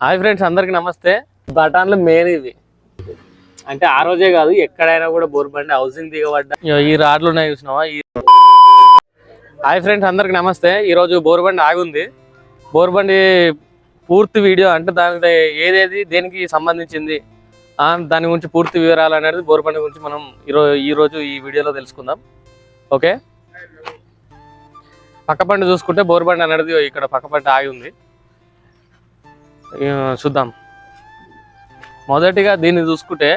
Hi friends, అందరికి నమస్తే. బఠాన్లు main ఇవి. అంటే ఆ రోజే కాదు, ఎక్కడైనా కూడా బోర్బండి హౌసింగ్ దిగబడ్డా ఈ రాడ్లు ఉన్నాయి చూసినావా. హాయ్ ఫ్రెండ్స్, అందరికి నమస్తే. ఈరోజు బోర్బండి ఆగుంది. బోర్బండి పూర్తి వీడియో అంటే దాని ఏదేది దేనికి సంబంధించింది దాని గురించి పూర్తి వివరాలు అనేది బోర్బండి గురించి మనం ఈరోజు ఈ వీడియోలో తెలుసుకుందాం. ఓకే, పక్కపండి చూసుకుంటే బోర్బండి అనేది ఇక్కడ పక్కపండి ఆగి ఉంది. చూద్దాం. మొదటిగా దీన్ని చూసుకుంటే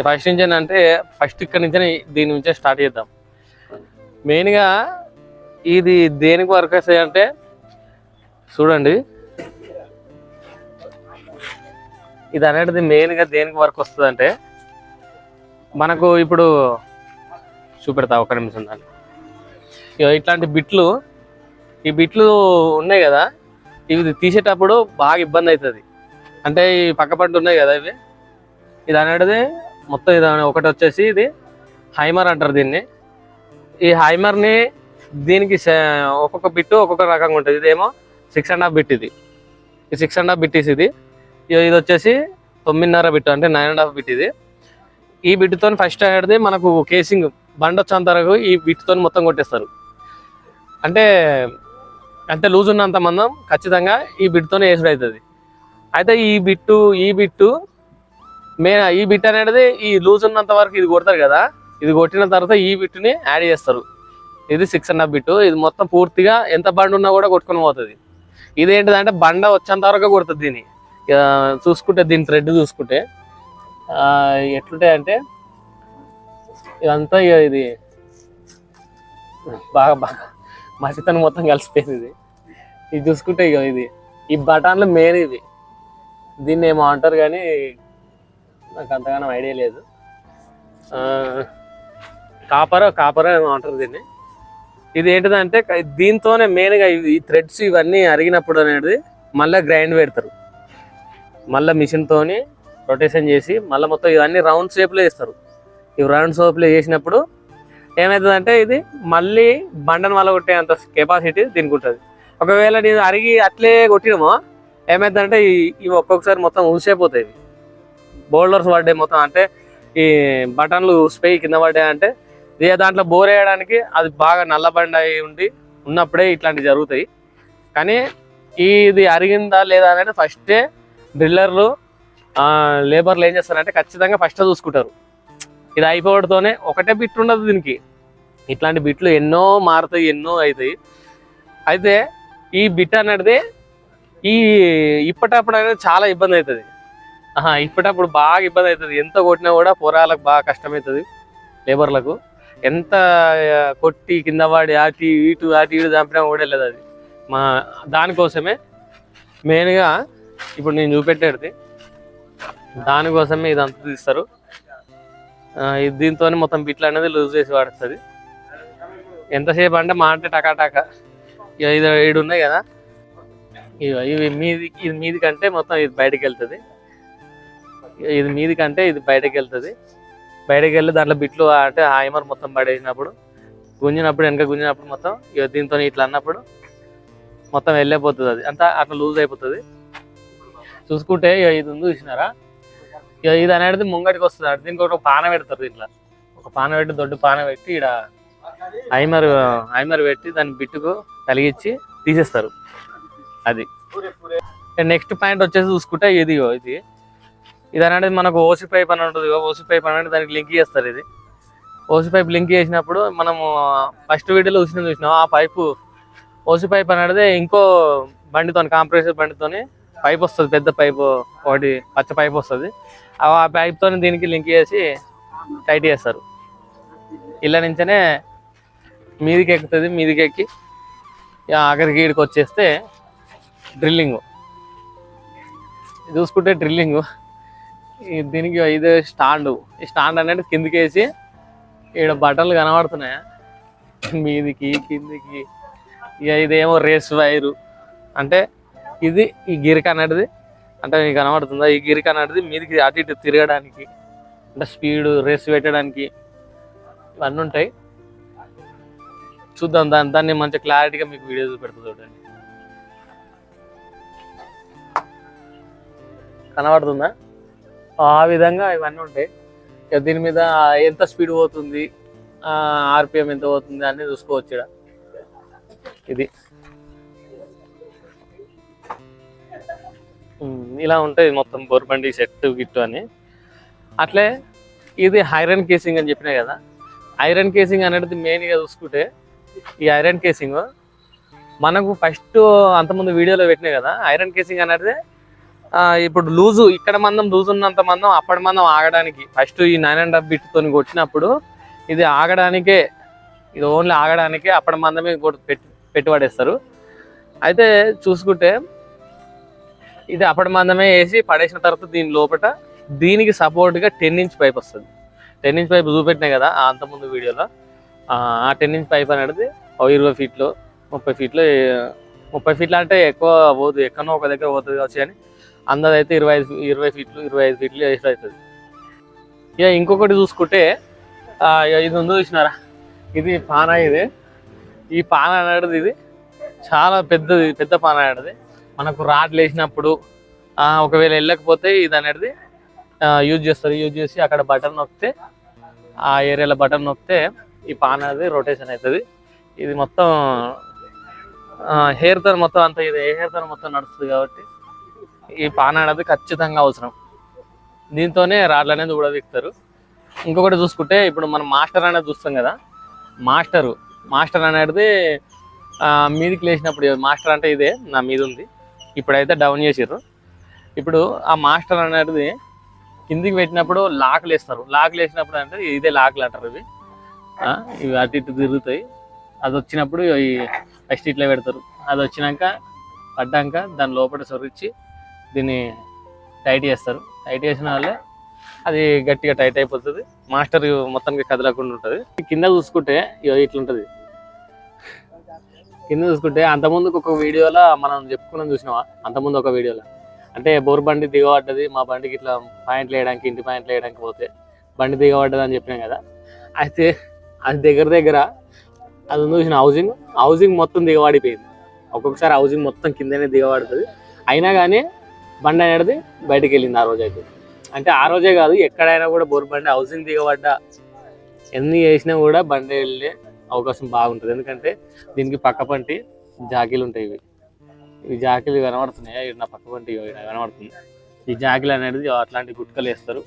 ఫస్ట్ నుంచి అంటే ఫస్ట్ ఇక్కడ నుంచే దీని నుంచే స్టార్ట్ చేద్దాం. మెయిన్గా ఇది దేనికి వర్క్ వస్తాయి అంటే చూడండి, ఇది అనేది మెయిన్గా దేనికి వర్క్ వస్తుంది అంటే మనకు ఇప్పుడు చూపెడతా ఒక నిమిషం. దాన్ని ఇట్లాంటి బిట్లు, ఈ బిట్లు ఉన్నాయి కదా, ఇవి తీసేటప్పుడు బాగా ఇబ్బంది అవుతుంది. అంటే ఈ పక్క పంట ఉన్నాయి కదా ఇవి, ఇది అనేది మొత్తం ఇది ఒకటి వచ్చేసి ఇది హైమర్ అంటారు దీన్ని. ఈ హైమర్ని దీనికి ఒక్కొక్క బిట్టు ఒక్కొక్క రకంగా ఉంటుంది. ఇదేమో 6.5 బిట్, ఇది 6.5 బిట్టీస్. ఇది వచ్చేసి 9.5 బిట్ అంటే 9.5 బిట్. ఇది ఈ బిట్టుతో ఫస్ట్ అనేది మనకు కేసింగ్ బండి వచ్చేంత వరకు ఈ బిట్టుతో మొత్తం కొట్టేస్తారు. అంటే లూజ్ ఉన్నంత మందం ఖచ్చితంగా ఈ బిట్తోనే వేసుడు అవుతుంది. అయితే ఈ బిట్టు ఈ బిట్ అనేది ఈ లూజ్ ఉన్నంత వరకు ఇది కొడతారు కదా, ఇది కొట్టిన తర్వాత ఈ బిట్టుని యాడ్ చేస్తారు. ఇది 6.5 బిట్టు. ఇది మొత్తం పూర్తిగా ఎంత బండి ఉన్నా కూడా కొట్టుకొని పోతుంది. ఇదేంటిదంటే బండ వచ్చేంత వరకు కొడుతుంది. దీన్ని చూసుకుంటే దీని థ్రెడ్ చూసుకుంటే ఎట్లుంటాయి అంటే ఇదంతా ఇది బాగా మసితను మొత్తం కలిసిపోయింది. ఇది చూసుకుంటే ఇది ఈ బఠాన్లు మెయిన్ ఇవి. దీన్ని ఏమో అంటారు కానీ నాకు అంతగానో ఐడియా లేదు. కాపర్ ఏమో అంటారు దీన్ని. ఇది ఏంటిదంటే దీంతోనే మెయిన్గా ఈ థ్రెడ్స్ ఇవన్నీ అరిగినప్పుడు అనేది మళ్ళీ గ్రైండ్ పెడతారు. మళ్ళీ మిషన్తోని రొటేషన్ చేసి మళ్ళీ మొత్తం ఇవన్నీ రౌండ్ షేప్లో వేస్తారు. ఇవి రౌండ్ షేప్లో చేసినప్పుడు ఏమవుతుందంటే ఇది మళ్ళీ బండను వల్ల కొట్టే అంత కెపాసిటీ దీనికి ఉంటుంది. ఒకవేళ నేను అరిగి అట్లే కొట్టినామో ఏమవుతుందంటే ఇవి ఒక్కొక్కసారి మొత్తం ఊసిపోతాయి. బోల్డర్స్ పడ్డాయి మొత్తం, అంటే ఈ బటన్లు ఊసిపోయి కింద పడ్డాయి. అంటే దాంట్లో బోర్ వేయడానికి అది బాగా నల్లబండ ఉన్నప్పుడే ఇట్లాంటివి జరుగుతాయి. కానీ ఇది అరిగిందా లేదా అనేది ఫస్టే డ్రిల్లర్లు లేబర్లు ఏం చేస్తారంటే ఖచ్చితంగా ఫస్ట్ చూసుకుంటారు. ఇది అయిపోవడంతోనే ఒకటే బిట్ ఉండదు దీనికి, ఇట్లాంటి బిట్లు ఎన్నో మారుతాయి, ఎన్నో అవుతాయి. అయితే ఈ బిట్ అనేది ఇప్పటప్పుడు అనేది చాలా ఇబ్బంది అవుతుంది. ఇప్పటప్పుడు బాగా ఇబ్బంది అవుతుంది. ఎంత కొట్టినా కూడా పొరాలకు బాగా కష్టమవుతుంది. లేబర్లకు ఎంత కొట్టి కింద పడి అటు ఇటు చంపినా కూడా వెళ్ళదు అది. దానికోసమే మెయిన్గా ఇప్పుడు నేను చూపెట్టేది దానికోసమే ఇదంతా తీస్తారు. దీంతో మొత్తం బిట్లు అనేది లూజ్ చేసి వాడుతుంది. ఎంతసేపు అంటే మా అంటే టకాటక 5 ఉన్నాయి కదా, ఇవి మీదికంటే మొత్తం ఇది బయటకు వెళ్తుంది. ఇది మీదికంటే ఇది బయటకు వెళ్తుంది. బయటకు వెళ్ళి దాంట్లో బిట్లు అంటే హైమర్ మొత్తం పడేసినప్పుడు వెనక గుంజినప్పుడు మొత్తం దీంతో ఇట్లా అన్నప్పుడు మొత్తం వెళ్ళిపోతుంది. అది అంతా అట్లా లూజ్ అయిపోతుంది. చూసుకుంటే ఇది ఉంది చూసినారా, ఇది అనేది ముంగటికి వస్తుంది. అంటే దీనికి ఒక పాన పెడతారు. దీంట్లో ఒక పాన పెట్టి దొడ్డు పాన పెట్టి ఇక్కడ హైమర్ పెట్టి దాన్ని బిట్టుకు కలిగించి తీసేస్తారు. అది నెక్స్ట్ పాయింట్ వచ్చేసి చూసుకుంటే ఇది అనేది మనకు ఓసి పైప్ అని ఉంటుంది. ఓసి పైప్ అనేది దానికి లింక్ చేస్తారు. ఇది ఓసి పైప్ లింక్ చేసినప్పుడు మనము ఫస్ట్ వీడియోలో చూసినాం. ఆ పైపు ఓసి పైప్ అనేది ఇంకో బండితో కాంప్రెసర్ బండితోని పైప్ వస్తుంది, పెద్ద పైపు ఒకటి పచ్చ పైప్ వస్తుంది. ఆ పైప్తో దీనికి లింక్ చేసి టైట్ చేస్తారు. ఇలా నుంచే మీదికి ఎక్కుతుంది. మీదికి ఎక్కి ఆఖరికి ఈడికి వచ్చేస్తే డ్రిల్లింగ్ చూసుకుంటే దీనికి ఇది స్టాండ్. ఈ స్టాండ్ అనేది కిందికి వేసి ఇక్కడ బటన్లు కనబడుతున్నాయా మీదికి కిందికి. ఇదేమో రేస్ వైరు, అంటే ఇది ఈ గిరిక అనేది అంటే మీకు కనబడుతుందా, ఈ గిరిక అనేది మీదికి అటు ఇటు తిరగడానికి, అంటే స్పీడ్ రేస్ పెట్టడానికి ఇవన్నీ ఉంటాయి. చూద్దాం దాన్ని మంచి క్లారిటీగా మీకు వీడియో చూపెడుతుంది చూడండి. కనబడుతుందా? ఆ విధంగా ఇవన్నీ ఉంటాయి. దీని మీద ఎంత స్పీడ్ పోతుంది, ఆర్పిఎం ఎంత పోతుంది అన్నీ చూసుకోవచ్చు. ఇక్కడ ఇది ఇలా ఉంటుంది మొత్తం బోర్బండి సెట్ గిట్టు అని. అట్లే ఇది ఐరన్ కేసింగ్ అని చెప్పినా కదా. ఐరన్ కేసింగ్ అనేది మెయిన్గా చూసుకుంటే ఈ ఐరన్ కేసింగ్ మనకు ఫస్ట్ అంతకుముందు వీడియోలో పెట్టినా కదా. ఐరన్ కేసింగ్ అనేది ఇప్పుడు లూజు ఇక్కడ మందం లూజ్ ఉన్నంత మందం అప్పటి మందం ఆగడానికి ఫస్ట్ ఈ 9.5 బిట్తో కొట్టినప్పుడు ఇది ఆగడానికే, ఇది ఓన్లీ ఆగడానికే అప్పటి మందమే పెట్టుబడేస్తారు. అయితే చూసుకుంటే ఇది అప్పటి మందమే వేసి పడేసిన తర్వాత దీని లోపల దీనికి సపోర్ట్గా 10 ఇంచ్ పైప్ వస్తుంది. 10 ఇంచ్ పైప్ చూపెట్టినాయి కదా అంతకుముందు వీడియోలో. ఆ 10 ఇంచ్ పైప్ అనేది 20 ఫీట్లో 30 ఫీట్లో 30 ఫీట్లు అంటే ఎక్కువ పోదు, ఎక్కడో ఒక దగ్గర పోతుంది కావచ్చు, కానీ అందరైతే 20 ఫీట్లు 25 ఫీట్లు వేస్ట్ అవుతుంది. ఇక ఇంకొకటి చూసుకుంటే ఇది ఉందో చూసినారా, ఇది పానా. ఈ పానా అనేది ఇది చాలా పెద్ద పానా అనేది. మనకు రాడ్లు వేసినప్పుడు ఒకవేళ వెళ్ళకపోతే ఇది అనేది యూజ్ చేస్తారు. యూజ్ చేసి అక్కడ బటన్ నొక్కితే, ఆ ఏరియాలో బటన్ నొక్కితే ఈ పాన్ అనేది రొటేషన్ అవుతుంది. ఇది మొత్తం హెయిర్తో మొత్తం అంతా ఇది హెయిర్తో మొత్తం నడుస్తుంది కాబట్టి ఈ పాన్ అనేది ఖచ్చితంగా అవసరం. దీంతోనే రాడ్లు అనేది ఊడదీస్తారు. ఇంకొకటి చూసుకుంటే ఇప్పుడు మనం మాస్టర్ అనేది చూస్తాం కదా. మాస్టర్ అనేది మీదికి లేచినప్పుడు, మాస్టర్ అంటే ఇదే నా మీద ఉంది, ఇప్పుడైతే డౌన్ చేసారు. ఇప్పుడు ఆ మాస్టర్ అనేది కిందికి పెట్టినప్పుడు లాక్లు వేస్తారు. లాక్లు వేసినప్పుడు అంటే ఇదే లాక్లు అంటారు. ఇవి అటు ఇటు తిరుగుతాయి. అది వచ్చినప్పుడు ఈ ఫస్ట్ ఇట్లా పెడతారు. అది వచ్చినాక పడ్డాక దాని లోపల సొరిచి దీన్ని టైట్ చేస్తారు. టైట్ చేసిన వాళ్ళే అది గట్టిగా టైట్ అయిపోతుంది. మాస్టర్ మొత్తానికి కదలకుండా ఉంటుంది. కింద చూసుకుంటే ఇట్లుంటుంది. కింద చూసుకుంటే అంతకుముందుకు ఒక వీడియోలో మనం చెప్పుకున్నాం, చూసినావా? అంతకుముందు ఒక వీడియోలో అంటే బోర్ బండి దిగబడ్డది, మా బండికి ఇట్లా పాయింట్లు వేయడానికి, ఇంటి పాయింట్లు వేయడానికి పోతే బండి దిగబడ్డది అని చెప్పినాం కదా. అయితే అది దగ్గర అది చూసిన హౌసింగ్ మొత్తం దిగబడిపోయింది. ఒక్కొక్కసారి హౌసింగ్ మొత్తం కిందనే దిగబడుతుంది. అయినా కానీ బండి అనేది బయటకు వెళ్ళింది ఆ రోజు. అయితే అంటే ఆ రోజే కాదు, ఎక్కడైనా కూడా బోర్ బండి హౌసింగ్ దిగబడ్డా ఎన్ని చేసినా కూడా బండి వెళ్ళే అవకాశం బాగుంటుంది. ఎందుకంటే దీనికి పక్క పంటి జాకీలు ఉంటాయి. ఇవి జాకీలు కనబడుతున్నాయి. నా పక్క పంటి కనబడుతుంది. ఈ జాకీలు అనేది అట్లాంటి గుట్కలు వేస్తారు.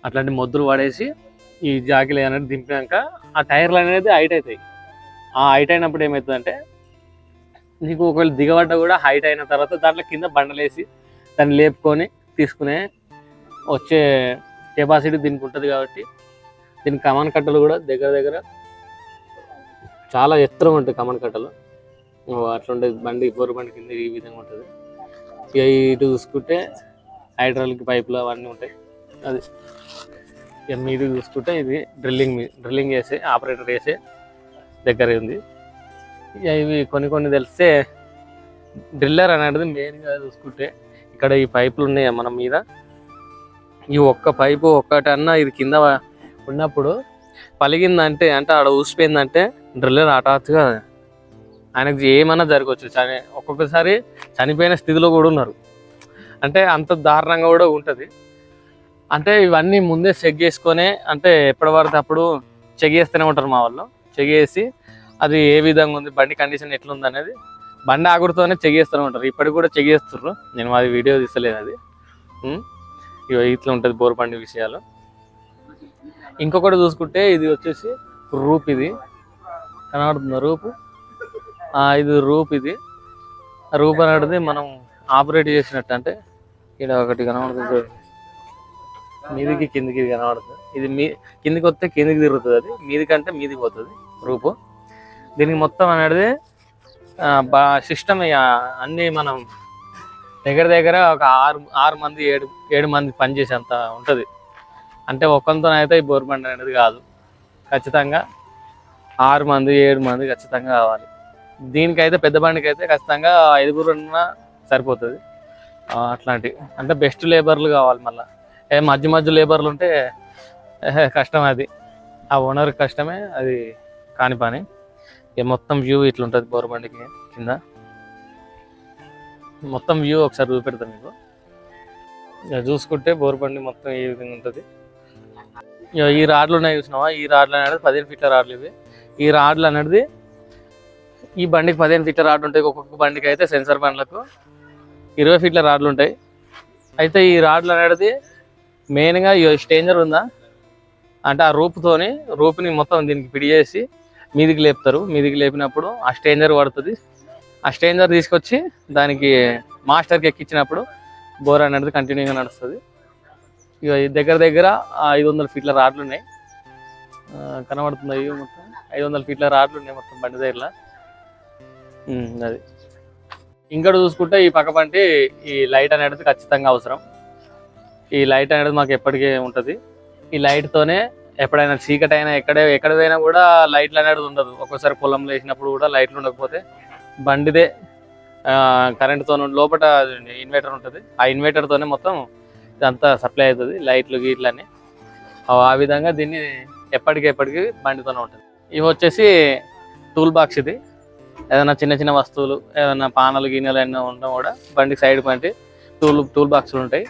అట్లాంటి మొద్దులు పడేసి ఈ జాకీలు అనేది దింపినాక ఆ టైర్లు అనేది హైట్ అవుతాయి. ఆ హైట్ అయినప్పుడు ఏమవుతుందంటే నీకు ఒకవేళ దిగబడ్డ కూడా హైట్ అయిన తర్వాత దాంట్లో కింద బండలేసి దాన్ని లేపుకొని తీసుకునే వచ్చే కెపాసిటీ దీనికి ఉంటుంది. కాబట్టి దీని కమాన్ కట్టలు కూడా దగ్గర చాలా ఎత్తుగా ఉంటాయి. కమాన్ కట్టలు అట్లుంటుంది. బోర్ బండి కింద ఈ విధంగా ఉంటుంది. ఇక ఇటు చూసుకుంటే హైడ్రాలిక్ పైపులు అవన్నీ ఉంటాయి. అది ఇక మీది చూసుకుంటే ఇది డ్రిల్లింగ్ చేసే ఆపరేటర్ వేసే దగ్గర ఉంది. ఇక ఇవి కొన్ని తెలిస్తే డ్రిల్లర్ అనేది మెయిన్గా చూసుకుంటే ఇక్కడ ఈ పైపులు ఉన్నాయి మన మీద. ఈ ఒక్క పైపు ఒక్కటన్నా ఇది కింద ఉన్నప్పుడు పలిగిందంటే, అంటే ఆడ ఊసిపోయిందంటే డ్రిల్లర్ హఠాత్తుగా ఆయనకు ఏమన్నా జరగవచ్చు. ఒక్కొక్కసారి చనిపోయిన స్థితిలో కూడా ఉన్నారు. అంటే అంత దారుణంగా కూడా ఉంటుంది. అంటే ఇవన్నీ ముందే చెక్ చేసుకొని, అంటే ఎప్పటి పడితే అప్పుడు చెక్ చేస్తూనే ఉంటారు మా వాళ్ళు. చెక్ చేసి అది ఏ విధంగా ఉంది, బండి కండిషన్ ఎట్లుంది అనేది బండి ఆగుడుతోనే చెక్ చేస్తూనే ఉంటారు. ఇప్పటికి కూడా చెక్ చేస్తున్నారు. నేను అది వీడియో తీస్తలేదు. అది ఇట్లా ఉంటుంది బోర్ బండి విషయాలు. ఇంకొకటి చూసుకుంటే ఇది వచ్చేసి రూప్. ఇది కనబడుతుంది రూపు. ఇది రూప్. ఇది రూప్ అనేది మనం ఆపరేట్ చేసినట్టు, అంటే ఇక్కడ ఒకటి కనబడుతుంది, మీదికి కిందికి కనబడుతుంది. ఇది కిందికి వస్తే కిందికి తిరుగుతుంది, అది మీదికంటే మీదికి పోతుంది రూపు. దీనికి మొత్తం అనేది సిస్టమ్ అన్నీ మనం దగ్గర ఒక 6 మంది 7 మంది పనిచేసేంత ఉంటుంది. అంటే ఒక్కంతో అయితే ఈ బోర్ బండి అనేది కాదు, ఖచ్చితంగా 6 మంది 7 మంది ఖచ్చితంగా కావాలి. దీనికైతే పెద్ద బండికి అయితే ఖచ్చితంగా 5 ఉన్నా సరిపోతుంది. అట్లాంటి అంటే బెస్ట్ లేబర్లు కావాలి. మళ్ళీ మధ్య లేబర్లు ఉంటే కష్టం. అది ఆ ఓనర్ కష్టమే, అది కాని పని. మొత్తం వ్యూ ఇట్లుంటుంది బోర్ బండికి కింద. మొత్తం వ్యూ ఒకసారి చూపెడతాను మీకు. ఇక చూసుకుంటే బోర్ బండి మొత్తం ఈ విధంగా ఉంటుంది. ఇక ఈ రాడ్లు ఉన్నాయి చూసినావా, ఈ రాడ్లు అనేది 15 ఫీట్ల రాడ్లు ఇవి. ఈ రాడ్లు అనేది ఈ బండికి 15 ఫీట్ల రాడ్లు ఉంటాయి. ఒక్కొక్క బండికి అయితే సెన్సార్ బండ్లకు 20 ఫీట్ల రాడ్లు ఉంటాయి. అయితే ఈ రాడ్లు అనేది మెయిన్గా ఈ స్టేంజర్ ఉందా అంటే ఆ రూపుని మొత్తం దీనికి పిడి చేసి మీదికి లేపుతారు. మీదికి లేపినప్పుడు ఆ స్టేంజర్ పడుతుంది. ఆ స్టేంజర్ తీసుకొచ్చి దానికి మాస్టర్కి ఎక్కించినప్పుడు బోర్ అనేది కంటిన్యూగా నడుస్తుంది. ఇక దగ్గర దగ్గర 500 ఫీట్ల రాడ్లు ఉన్నాయి. కనబడుతున్నాయి మొత్తం 500 ఫీట్ల రాడ్లు ఉన్నాయి మొత్తం బండి దగ్గర. అది ఇంకా చూసుకుంటే ఈ పక్క బండి ఈ లైట్ అనేది ఖచ్చితంగా అవసరం. ఈ లైట్ అనేది మాకు ఎప్పటికీ ఉంటుంది. ఈ లైట్తోనే ఎప్పుడైనా చీకటి అయినా ఎక్కడ పోయినా కూడా లైట్లు అనేది ఉండదు. ఒక్కోసారి పొలంలో వేసినప్పుడు కూడా లైట్లు ఉండకపోతే బండిదే కరెంటుతో లోపల ఇన్వర్టర్ ఉంటుంది. ఆ ఇన్వర్టర్తోనే మొత్తం ఇదంతా సప్లై అవుతుంది, లైట్లు గీట్లన్నీ. ఆ విధంగా దీన్ని ఎప్పటికెప్పటికి బండితోనే ఉంటుంది. ఇవి వచ్చేసి టూల్ బాక్స్. ఇది ఏదైనా చిన్న చిన్న వస్తువులు ఏదైనా పానలు గిన్నెలు అన్నీ ఉండడం కూడా బండికి సైడ్ పంటి టూల్ బాక్సులు ఉంటాయి,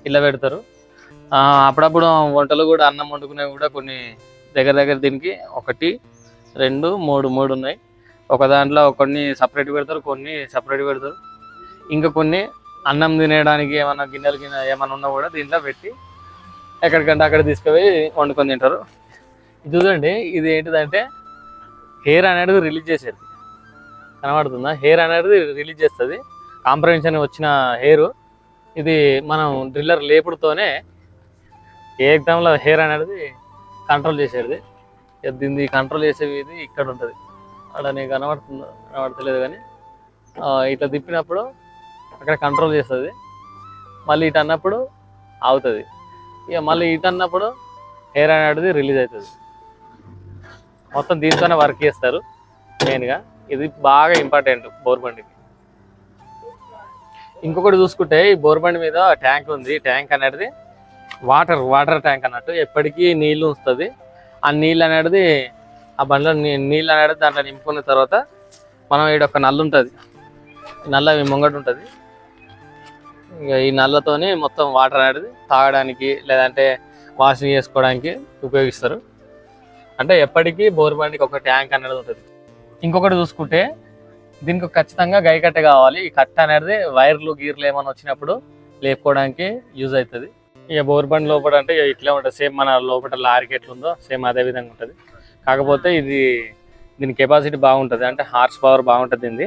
ఇలా పెడతారు. అప్పుడప్పుడు వంటలు కూడా అన్నం వండుకునేవి కూడా కొన్ని దగ్గర దీనికి 1 2 3 ఉన్నాయి. ఒక దాంట్లో కొన్ని సపరేట్ పెడతారు, కొన్ని సపరేట్ పెడతారు. ఇంకా కొన్ని అన్నం తినేయడానికి ఏమన్నా గిన్నెలు ఏమన్నా ఉన్నా కూడా దీంట్లో పెట్టి ఎక్కడికంటే అక్కడ తీసుకుపోయి వండుకొని తింటారు. ఇది చూడండి, ఇది ఏంటిదంటే హెయిర్ అనేది రిలీజ్ చేసేది. కనబడుతుందా? హెయిర్ అనేది రిలీజ్ చేస్తుంది. కాంప్రహెన్షన్ వచ్చిన హెయిర్ ఇది మనం డ్రిల్లర్ లేపుడుతోనే ఏకదంలో హెయిర్ అనేది కంట్రోల్ చేసేది. దీన్ని కంట్రోల్ చేసేది ఇది ఇక్కడ ఉంటుంది. అలా నీకు కనబడతలేదు కానీ ఇట్లా తిప్పినప్పుడు అక్కడ కంట్రోల్ చేస్తుంది. మళ్ళీ ఇటు అన్నప్పుడు అవుతుంది. ఇక మళ్ళీ ఇటు అన్నప్పుడు హెయిర్ అనేది రిలీజ్ అవుతుంది. మొత్తం దీంతోనే వర్క్ చేస్తారు మెయిన్గా. ఇది బాగా ఇంపార్టెంట్ బోర్ బండికి. ఇంకొకటి చూసుకుంటే ఈ బోర్ బండి మీద ట్యాంక్ ఉంది. ట్యాంక్ అనేది వాటర్ ట్యాంక్ అన్నట్టు ఎప్పటికీ నీళ్లు వస్తుంది. ఆ నీళ్ళు అనేది ఆ బండిలో నీళ్ళు అనేది దాంట్లో నింపుకున్న తర్వాత మనం ఈడొక నల్లు ఉంటుంది, నల్ల ముంగట ఉంటుంది. ఇక ఈ నల్లతోని మొత్తం వాటర్ అనేది తాగడానికి లేదంటే వాషింగ్ చేసుకోవడానికి ఉపయోగిస్తారు. అంటే ఎప్పటికీ బోర్ బండికి ఒక ట్యాంక్ అనేది ఉంటుంది. ఇంకొకటి చూసుకుంటే దీనికి ఖచ్చితంగా గై కట్టె కావాలి. ఈ కట్టె అనేది వైర్లు గీర్లు ఏమైనా వచ్చినప్పుడు లేపుకోవడానికి యూజ్ అవుతుంది. ఇక బోర్ బండి లోపల అంటే ఇట్లా ఉంటుంది, సేమ్ మన లోపల లారీకి ఎట్లుందో సేమ్ అదే విధంగా ఉంటుంది. కాకపోతే దీని కెపాసిటీ బాగుంటుంది, అంటే హార్స్ పవర్ బాగుంటుంది.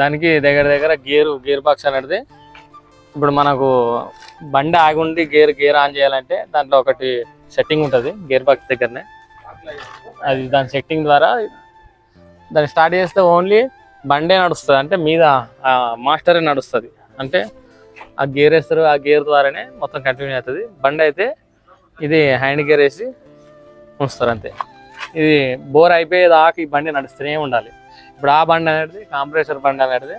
దానికి దగ్గర గేర్ బాక్స్ అనేది ఇప్పుడు మనకు బండి ఆగుండి గేర్ ఆన్ చేయాలంటే దాంట్లో ఒకటి సెట్టింగ్ ఉంటుంది గేర్ బాక్స్ దగ్గరనే. అది దాని సెట్టింగ్ ద్వారా దాన్ని స్టార్ట్ చేస్తే ఓన్లీ బండే నడుస్తుంది, అంటే మీద మాస్టరే నడుస్తుంది. అంటే ఆ గేర్ వేస్తారు, ఆ గేర్ ద్వారానే మొత్తం కంటిన్యూ అవుతుంది. బండి అయితే ఇది హ్యాండ్ గేర్ వేసి ఉంచుతారు అంతే. ఇది బోర్ అయిపోయేదాకా ఈ బండి నడుస్తూనే ఉండాలి. ఇప్పుడు ఆ బండి అనేది కాంప్రెసర్ బండి అనేది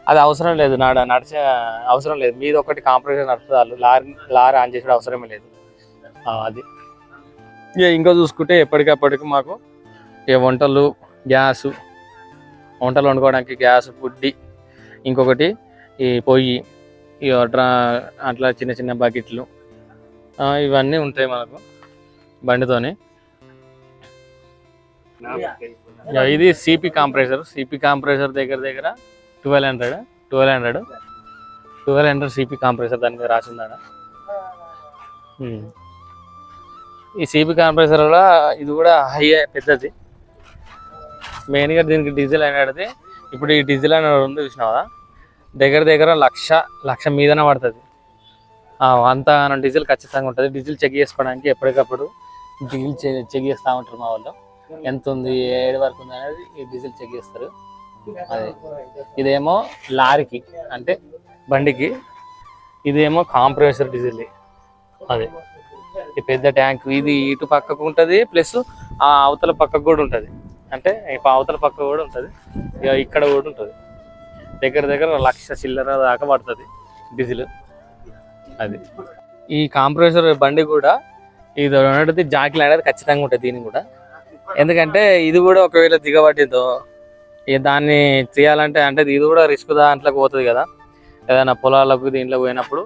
అది అవసరం లేదు, నడిచే అవసరం లేదు. మీద ఒకటి కాంప్రెసర్ నడుస్తుంది, వాళ్ళు లారీ ఆన్ చేసే అవసరమే లేదు. అది ఇక ఇంకా చూసుకుంటే ఎప్పటికప్పటికి మాకు ఇక వంటలు వండుకోవడానికి గ్యాస్ బుడ్డి, ఇంకొకటి ఈ పొయ్యి, ఈ అట్లా చిన్న చిన్న బకెట్లు ఇవన్నీ ఉంటాయి మనకు బండితోని. ఇది సిపి కాంప్రెసర్ దగ్గర 1200 సిపి కాంప్రెసర్ దాని మీద రాసిందాడ. ఈ సిపి కాంప్రెసర్ కూడా ఇది కూడా హై పెద్దది. మెయిన్గా దీనికి డీజిల్ అనేది ఇప్పుడు ఈ డీజిల్ అనేది ఉంది చూసినావా, దగ్గర లక్ష మీదనే పడుతుంది. అంత డీజిల్ ఖచ్చితంగా ఉంటుంది. డీజిల్ చెక్ చేసుకోవడానికి ఎప్పటికప్పుడు డీజిల్ చెక్ చేస్తూ ఉంటారు మా వాళ్ళు. ఎంత ఉంది, ఏడు వరకు ఉంది అనేది ఈ డీజిల్ చెక్ చేస్తారు. అదే ఇదేమో లారీకి అంటే బండికి, ఇదేమో కాంప్రెసర్ డీజిల్. అదే ఈ పెద్ద ట్యాంక్ ఇది ఇటు పక్కకు ఉంటుంది, ప్లస్ ఆ అవతల పక్కకు కూడా ఉంటుంది. అంటే అవతల పక్క కూడా ఉంటుంది, ఇక్కడ కూడా ఉంటుంది. దగ్గర 1,00,000 చిల్లర దాకా పడుతుంది డీజిల్. అది ఈ కాంప్రెసర్ బండి కూడా ఇది ఉన్నది జాకీలు అనేది ఖచ్చితంగా ఉంటుంది దీనికి కూడా. ఎందుకంటే ఇది కూడా ఒకవేళ దిగబట్టిందో దాన్ని చేయాలంటే అంటే ఇది కూడా రిస్క్ దాంట్లోకి పోతుంది కదా. ఏదైనా పొలాలకు దీంట్లో పోయినప్పుడు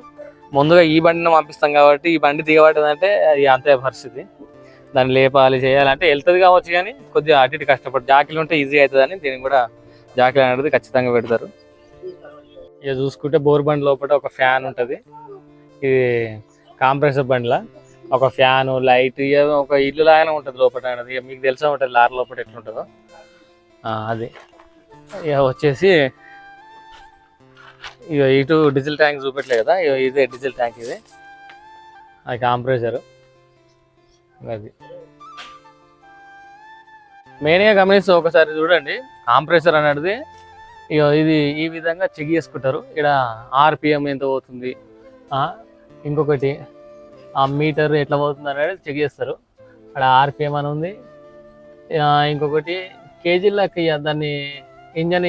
ముందుగా ఈ బండిని పంపిస్తాం కాబట్టి ఈ బండి దిగబడ్డదంటే అది అంతే పరిస్థితి. దాన్ని లేపాలి చేయాలంటే వెళ్తుంది కావచ్చు, కానీ కొద్దిగా అటు ఇటు కష్టపడి జాకీలు ఉంటే ఈజీ అవుతుందని దీనికి కూడా జాకీలు అనేది ఖచ్చితంగా పెడతారు. ఇక చూసుకుంటే బోర్ బండి లోపల ఒక ఫ్యాన్ ఉంటుంది. ఇది కాంప్రెసర్ బండిలా ఒక ఫ్యాను లైట్ ఇక ఒక ఇల్లు లాగానే ఉంటుంది లోపల అనేది. ఇక మీకు తెలిసే ఉంటుంది లారీ లోపల ఎట్లుంటుందో అది. ఇక వచ్చేసి ఇక ఇటు డీజిల్ ట్యాంక్ చూపెట్టలేదు కదా, ఇదే డీజిల్ ట్యాంక్. ఇది అది కాంప్రెసరు. అది మెయిన్గా గమనిస్తే ఒకసారి చూడండి, కాంప్రెసర్ అనేది ఇక ఇది ఈ విధంగా చెక్ చేసుకుంటారు. ఇక్కడ ఆర్పిఎం ఎంత పోతుంది, ఇంకొకటి ఆ మీటర్ ఎట్లా పోతుంది అనేది చెక్ చేస్తారు. అక్కడ ఆర్పిఎం అని ఉంది. ఇంకొకటి కేజీలకి దాన్ని ఇంజన్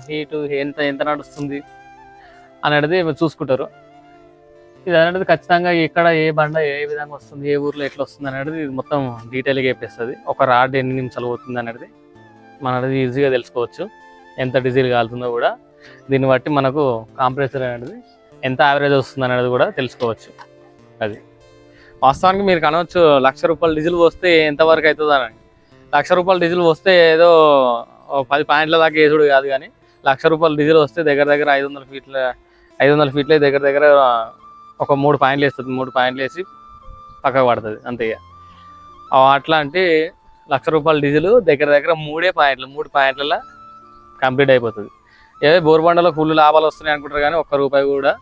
హీటు ఎంత ఎంత నడుస్తుంది అనేది చూసుకుంటారు. ఇది అనేది ఖచ్చితంగా ఎక్కడ ఏ బండ ఏ విధంగా వస్తుంది, ఏ ఊర్లో ఎట్లా వస్తుంది అనేది ఇది మొత్తం డీటెయిల్గా చెప్పేస్తుంది. ఒక రాడ్ ఎన్ని నిమిషాలు పోతుంది అనేది మనం అనేది ఈజీగా తెలుసుకోవచ్చు. ఎంత డీజిల్ కాలుతుందో కూడా దీన్ని బట్టి మనకు కాంప్రెసర్ అనేది ఎంత యావరేజ్ వస్తుంది అనేది కూడా తెలుసుకోవచ్చు. అది వాస్తవానికి మీరు కనవచ్చు, ₹1,00,000 డీజిల్ పోస్తే ఎంతవరకు అవుతుంది అని. ₹1,00,000 డీజిల్ పోస్తే ఏదో 10 పాయింట్ల దాకా వేసుడు కాదు, కానీ ₹1,00,000 డీజిల్ వస్తే దగ్గర 500 ఫీట్లే దగ్గర ఒక 3 పాయింట్లు వేస్తుంది. 3 పాయింట్లు వేసి పక్కకు పడుతుంది అంతే. అట్లా అంటే ₹1,00,000 డీజిల్ దగ్గర 3 పాయింట్లలో కంప్లీట్ అయిపోతుంది. ఏదో బోర్ బండలో ఫుల్ లాభాలు వస్తున్నాయి అనుకుంటారు, కానీ ₹1 కూడా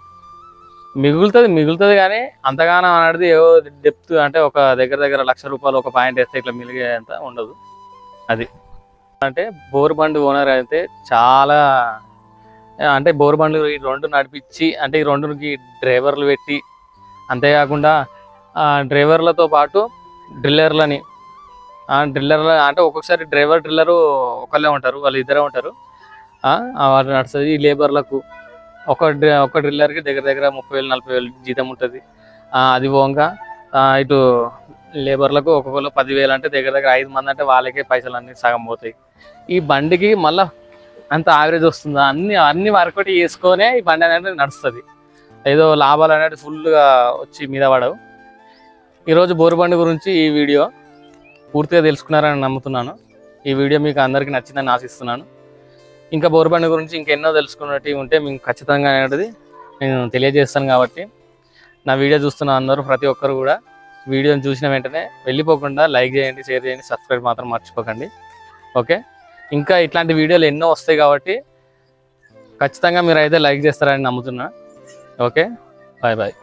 మిగులుతుంది కానీ అంతగానో అనేది ఏవో డెప్త్ అంటే ఒక దగ్గర ₹1,00,000 ఒక పాయింట్ వేస్తే ఇట్లా మిలిగేంత ఉండదు. అది అంటే బోర్ బండి ఓనర్ అయితే చాలా అంటే బోర్ బండ్లు ఈ 2 నడిపించి అంటే ఈ 2కి డ్రైవర్లు పెట్టి, అంతేకాకుండా డ్రైవర్లతో పాటు డ్రిల్లర్లు అంటే ఒక్కొక్కసారి డ్రిల్లరు ఒకళ్ళే ఉంటారు, వాళ్ళు ఇద్దరే ఉంటారు. వాళ్ళు నడుస్తుంది. ఈ లేబర్లకు ఒక డ్రిల్లర్కి దగ్గర 30,000-40,000 జీతం ఉంటుంది. అది పోగా ఇటు లేబర్లకు ఒక్కొక్కరు 10,000 అంటే దగ్గర 5 మంది అంటే వాళ్ళకే పైసలు అన్నీ సగం పోతాయి. ఈ బండికి మళ్ళీ అంత యావరేజ్ వస్తుందా అన్ని వర్కౌట్ చేసుకొనే ఈ బండి అనేది నడుస్తుంది. ఏదో లాభాలు అనేది ఫుల్గా వచ్చి మీద పడవు. ఈరోజు బోరు బండి గురించి ఈ వీడియో పూర్తిగా తెలుసుకున్నారని నమ్ముతున్నాను. ఈ వీడియో మీకు అందరికీ నచ్చిందని ఆశిస్తున్నాను. ఇంకా బోరు బండి గురించి ఇంకెన్నో తెలుసుకున్నట్టు ఉంటే మీకు ఖచ్చితంగా అనేది నేను తెలియజేస్తాను. కాబట్టి నా వీడియో చూస్తున్న అందరూ ప్రతి ఒక్కరు కూడా వీడియోని చూసిన వెంటనే వెళ్ళిపోకుండా లైక్ చేయండి, షేర్ చేయండి, సబ్స్క్రైబ్ మాత్రం మర్చిపోకండి. ఓకే, ఇంకా ఇట్లాంటి వీడియోలు ఎన్నో వస్తాయి కాబట్టి ఖచ్చితంగా మీరు అయితే లైక్ చేస్తారని నమ్ముతున్నా. Okay, bye bye.